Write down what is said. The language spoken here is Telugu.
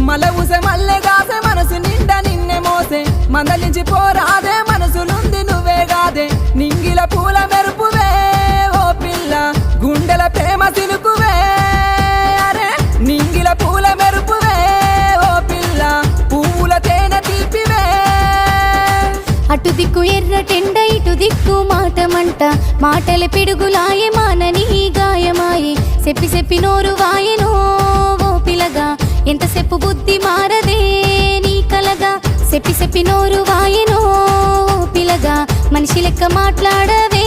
మల్ల ఊసే మల్లె గాసే మనసు నిండా నిన్నే మోసే మందలించి పోరాదే మనసులుంది నువ్వే గాదే నింగిల పూల మెరుపువే ఓ పిల్ల గుండెల ప్రేమ సినుకువే అరే నింగిల పూల మెరుపువే ఓ పిల్ల పువ్వుల తేనె తీపివే అటు దిక్కు ఎర్రటెండ ఇటు దిక్కు మాటమంట మాటల పిడుగులాయే మానని గాయమాయే చెప్పి చెప్పి నోరు వాయెనో ఓ పిలగా ఎంతసేపు బుద్ధి మారదే నీ కలగా చెప్పి చెప్పి నోరు వాయెనో ఓ పిలగా మనిషి లెక్క మాట్లాడవే